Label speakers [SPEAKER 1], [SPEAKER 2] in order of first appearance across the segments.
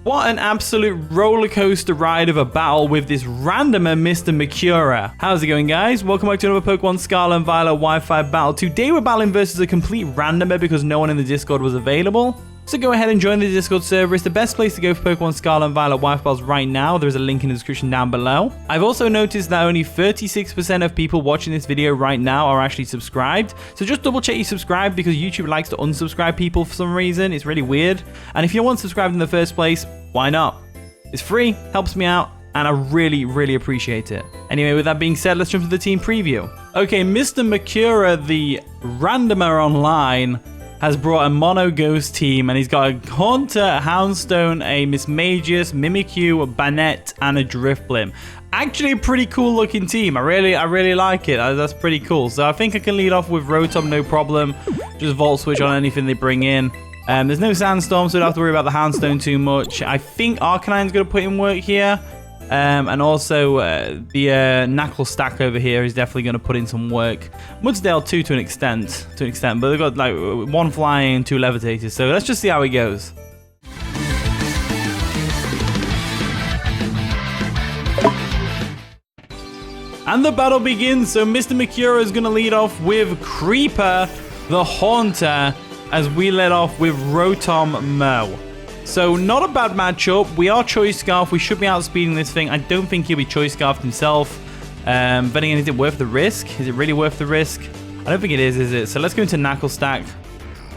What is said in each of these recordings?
[SPEAKER 1] What an absolute roller coaster ride of a battle with this randomer Mr. Mimikyu. How's it going, guys? Welcome back to another Pokemon Scarlet and Violet Wi-Fi battle. Today we're battling versus a complete randomer because no one in the Discord was available. So go ahead and join the Discord server. It's the best place to go for Pokemon Scarlet and Violet Wi-Fi battles right now. There's a link in the description down below. I've also noticed that only 36% of people watching this video right now are actually subscribed. So just double check you subscribe because YouTube likes to unsubscribe people for some reason. It's really weird. And if you weren't subscribed in the first place, why not? It's free, helps me out, and I really appreciate it. Anyway, with that being said, let's jump to the team preview. Okay, Mr. Mimikyu, the randomer online, has brought a mono ghost team, and he's got a Haunter, a Houndstone, a Mismagius, Mimikyu, a Banette, and a Drifblim. Actually, a pretty cool looking team. I really like it. That's pretty cool. So I think I can lead off with Rotom, no problem. Just Volt Switch on anything they bring in. There's no Sandstorm, so we don't have to worry about the Houndstone too much. I think Arcanine's going to put in work here. And also the Knuckle stack over here is definitely going to put in some work. Mudsdale too to an extent, but they've got like one flying and two levitators. So let's just see how it goes. And the battle begins. So Mr. Mimikyu is going to lead off with Creeper, the Haunter, as we let off with Rotom Mo. So not a bad matchup. We are Choice Scarf. We should be outspeeding this thing. I don't think he'll be Choice Scarfed himself. But again, is it worth the risk? Is it really worth the risk? I don't think it is it? So let's go into Knuckle stack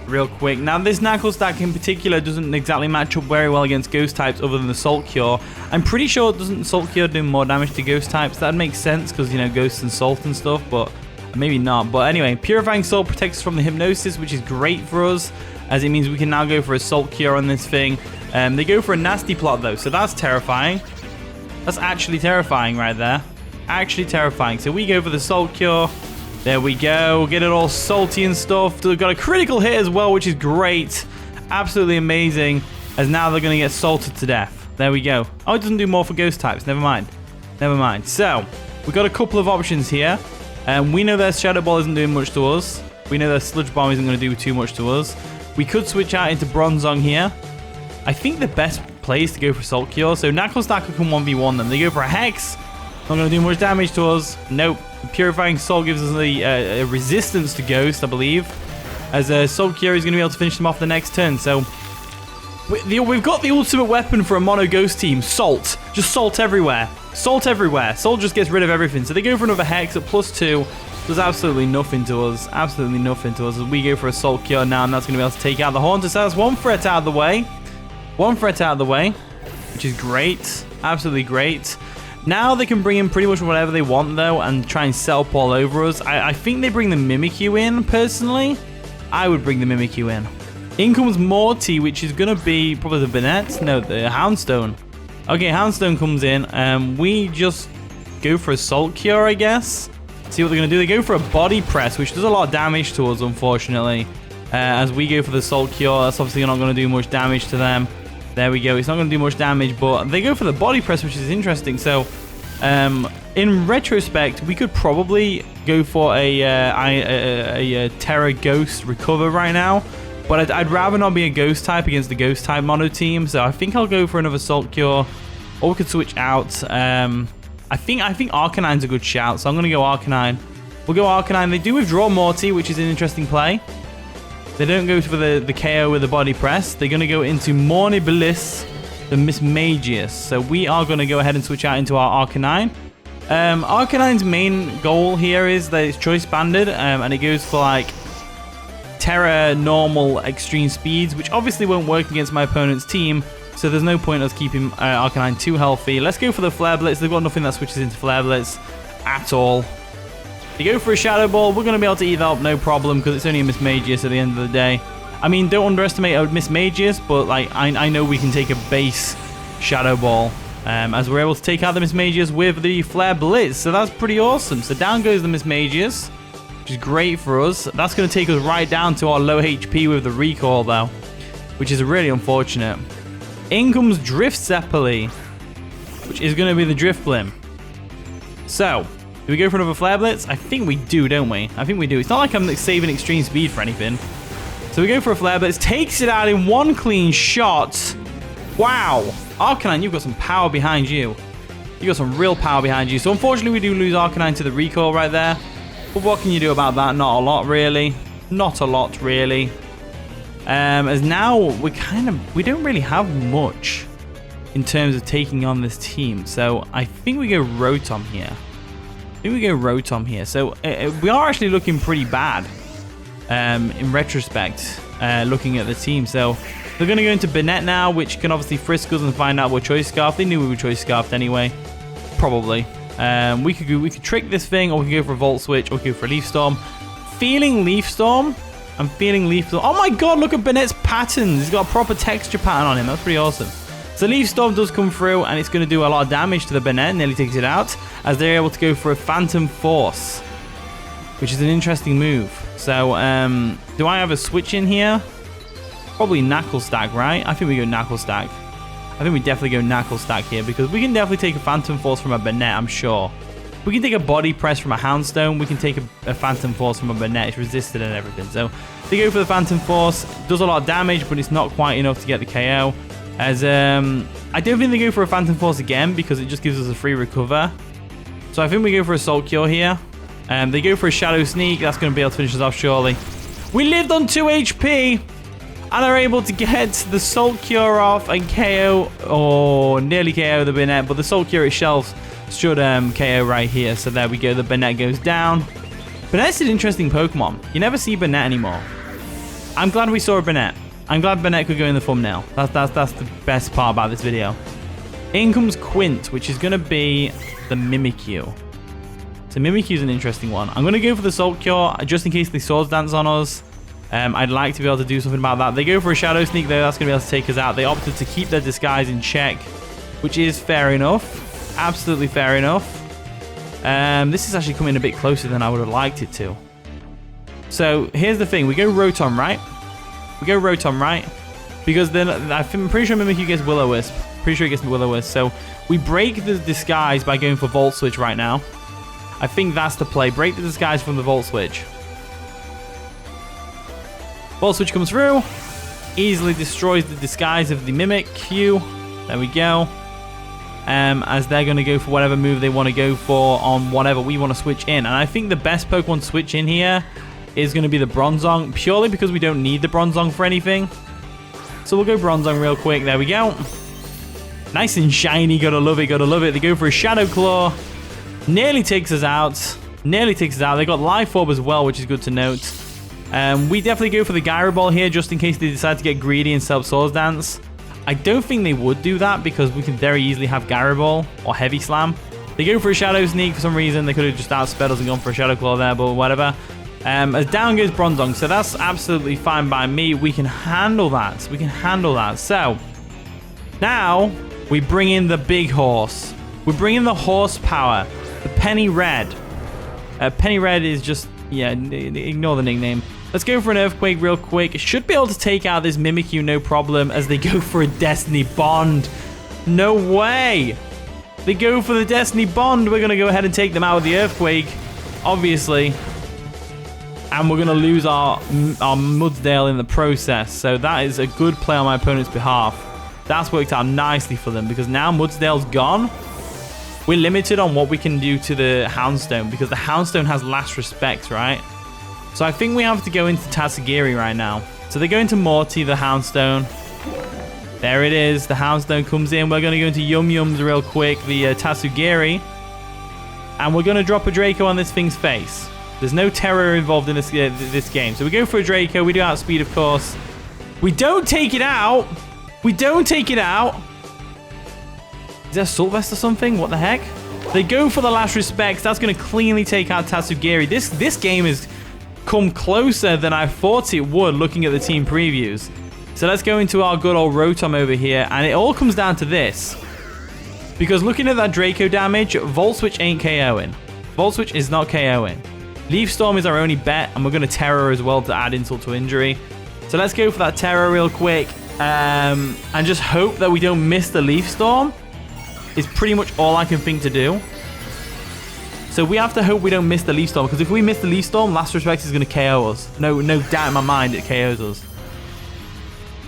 [SPEAKER 1] real quick. Now this Knuckle stack in particular doesn't exactly match up very well against ghost types other than the Salt Cure. I'm pretty sure doesn't Salt Cure do more damage to ghost types? That makes sense because, you know, ghosts and salt and stuff, but maybe not. But anyway, Purifying Salt protects us from the Hypnosis, which is great for us, as it means we can now go for a Salt Cure on this thing. They go for a Nasty Plot, though, so that's terrifying. That's actually terrifying right there. Actually terrifying. So we go for the Salt Cure. There we go. Get it all salty and stuff. We've got a critical hit as well, which is great. Absolutely amazing, as now they're going to get salted to death. There we go. Oh, it doesn't do more for ghost types. Never mind. Never mind. So, we've got a couple of options here. We know their Shadow Ball isn't doing much to us. We know their Sludge Bomb isn't going to do too much to us. We could switch out into Bronzong here. I think the best play is to go for Salt Cure. So Knuckle Stacker can 1v1 them. They go for a Hex. Not going to do much damage to us. Nope. Purifying Salt gives us a resistance to Ghost, I believe. As Salt Cure is going to be able to finish them off the next turn. So we've got the ultimate weapon for a mono Ghost team. Salt. Just salt everywhere. Salt everywhere. Salt just gets rid of everything. So they go for another Hex at +2. Does absolutely nothing to us. Absolutely nothing to us. As we go for a Salt Cure now, and that's going to be able to take out the Haunter. So that's one threat out of the way. One threat out of the way, which is great. Absolutely great. Now they can bring in pretty much whatever they want, though, and try and set up all over us. I think they bring the Mimikyu in, personally. I would bring the Mimikyu in. In comes Morty, which is going to be probably the Banette. No, the Houndstone. Okay, Houndstone comes in. We just go for a Salt Cure, I guess. See what they're going to do. They go for a Body Press, which does a lot of damage to us, unfortunately. As we go for the Salt Cure, that's obviously not going to do much damage to them. There we go. It's not going to do much damage, but they go for the Body Press, which is interesting. So, in retrospect, we could probably go for a Tera Ghost Recover right now, but I'd rather not be a Ghost type against the Ghost type mono team. So I think I'll go for another Salt Cure, or we could switch out. I think Arcanine's a good shout, so I'm going to go Arcanine. We'll go Arcanine. They do withdraw Morty, which is an interesting play. They don't go for the KO with the Body Press. They're going to go into Bliss, the Mismagius. So we are going to go ahead and switch out into our Arcanine. Arcanine's main goal here is that it's Choice Banded, and it goes for like Tera normal extreme speeds, which obviously won't work against my opponent's team. So there's no point us keeping Arcanine too healthy. Let's go for the Flare Blitz. They've got nothing that switches into Flare Blitz at all. You go for a Shadow Ball, we're going to be able to eat that up, no problem, because it's only a Mismagius at the end of the day. I mean, don't underestimate a Mismagius, but like I know we can take a base Shadow Ball, as we're able to take out the Mismagius with the Flare Blitz, so that's pretty awesome. So down goes the Mismagius, which is great for us. That's going to take us right down to our low HP with the Recall, though, which is really unfortunate. In comes Drift Zeppeli, which is going to be the Drifblim. So, do we go for another Flare Blitz? I think we do, don't we? I think we do. It's not like I'm saving extreme speed for anything. So we go for a Flare Blitz. Takes it out in one clean shot. Wow. Arcanine, you've got some power behind you. You got some real power behind you. So unfortunately, we do lose Arcanine to the recoil right there. But what can you do about that? Not a lot, really. Not a lot, really. As now, we don't really have much in terms of taking on this team. So I think we go Rotom here. So we are actually looking pretty bad in retrospect, looking at the team. So they're going to go into Banette now, which can obviously frisk us and find out we're Choice Scarf. They knew we were Choice Scarfed anyway. Probably. We could trick this thing, or we could go for a Volt Switch, or we could go for a Leaf Storm. Feeling Leaf Storm. I'm feeling Leaf Storm. Oh my god, look at Banette's patterns. He's got a proper texture pattern on him. That's pretty awesome. So Leaf Storm does come through, and it's going to do a lot of damage to the Banette. Nearly takes it out, as they're able to go for a Phantom Force, which is an interesting move. So, do I have a switch in here? Probably Knuckle Stack, right? I think we go Knuckle Stack. I think we definitely go Knuckle Stack here, because we can definitely take a Phantom Force from a Banette, I'm sure. We can take a Body Press from a Houndstone. We can take a Phantom Force from a Banette. It's resisted and everything. So they go for the Phantom Force. Does a lot of damage, but it's not quite enough to get the KO. As I don't think they go for a Phantom Force again, because it just gives us a free recover. So I think we go for a Salt Cure here. They go for a Shadow Sneak. That's going to be able to finish us off, surely. We lived on 2 HP and are able to get the Salt Cure off and KO, or nearly KO the Banette, but the Salt Cure itself should KO right here. So there we go. The Banette goes down. Banette's an interesting Pokemon. You never see Banette anymore. I'm glad we saw a Banette. I'm glad Banette could go in the thumbnail. That's the best part about this video. In comes Quint, which is going to be the Mimikyu. So Mimikyu's an interesting one. I'm going to go for the Salt Cure, just in case they Swords Dance on us. I'd like to be able to do something about that. They go for a Shadow Sneak, though. That's going to be able to take us out. They opted to keep their disguise in check, which is fair enough. Absolutely fair enough. This is actually coming a bit closer than I would have liked it to. So here's the thing. We go Rotom, right? Because then I'm pretty sure Mimikyu gets Will-O-Wisp. Pretty sure he gets Will-O-Wisp. So we break the disguise by going for Volt Switch right now. I think that's the play. Break the disguise from the Volt Switch. Volt Switch comes through. Easily destroys the disguise of the Mimikyu. There we go. As they're going to go for whatever move they want to go for on whatever we want to switch in. And I think the best Pokemon to switch in here is going to be the Bronzong, purely because we don't need the Bronzong for anything. So we'll go Bronzong real quick. There we go. Nice and shiny. Gotta love it. Gotta love it. They go for a Shadow Claw. Nearly takes us out. Nearly takes us out. They got Life Orb as well, which is good to note. We definitely go for the Gyro Ball here, just in case they decide to get greedy and set up Swords Dance. I don't think they would do that, because we can very easily have Gyro Ball or Heavy Slam. They go for a Shadow Sneak for some reason. They could have just outsped us and gone for a Shadow Claw there, but whatever. As down goes Bronzong, so that's absolutely fine by me. We can handle that. We can handle that. So now we bring in the big horse. We bring in the horsepower, the Penny Red. Penny Red is just, yeah, ignore the nickname. Let's go for an Earthquake real quick. Should be able to take out this Mimikyu, no problem, as they go for a Destiny Bond. No way. They go for the Destiny Bond. We're going to go ahead and take them out with the Earthquake, obviously. And we're going to lose our Mudsdale in the process. So that is a good play on my opponent's behalf. That's worked out nicely for them, because now Mudsdale's gone. We're limited on what we can do to the Houndstone, because the Houndstone has last respect, right? So I think we have to go into Tatsugiri right now. So they go into Morty, the Houndstone. There it is. The Houndstone comes in. We're going to go into Yum Yums real quick, the Tatsugiri. And we're going to drop a Draco on this thing's face. There's no terror involved in this game. So we go for a Draco. We do outspeed, of course. We don't take it out. We don't take it out. Is that Assault Vest or something? What the heck? They go for the last respect. That's going to cleanly take out Tatsugiri. This game has come closer than I thought it would, looking at the team previews. So let's go into our good old Rotom over here. And it all comes down to this. Because looking at that Draco damage, Volt Switch ain't KOing. Volt Switch is not KOing. Leaf Storm is our only bet. And we're going to Tera as well to add insult to injury. So let's go for that Tera real quick. And just hope that we don't miss the Leaf Storm. Is pretty much all I can think to do. So we have to hope we don't miss the Leaf Storm, because if we miss the Leaf Storm, Last Respect is going to KO us. No doubt in my mind it KOs us.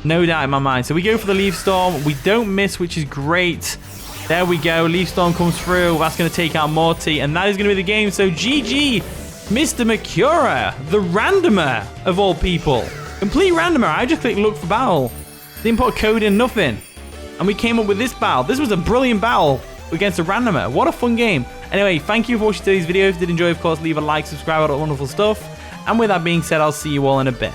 [SPEAKER 1] No doubt in my mind. So we go for the Leaf Storm. We don't miss, which is great. There we go. Leaf Storm comes through. That's going to take out Morty. And that is going to be the game. So GG, Mr. Makura, the randomer of all people. Complete randomer. I just clicked look for battle. Didn't put a code in, nothing. And we came up with this battle. This was a brilliant battle against a randomer. What a fun game. Anyway, thank you for watching today's video. If you did enjoy, of course, leave a like, subscribe, all that wonderful stuff. And with that being said, I'll see you all in a bit.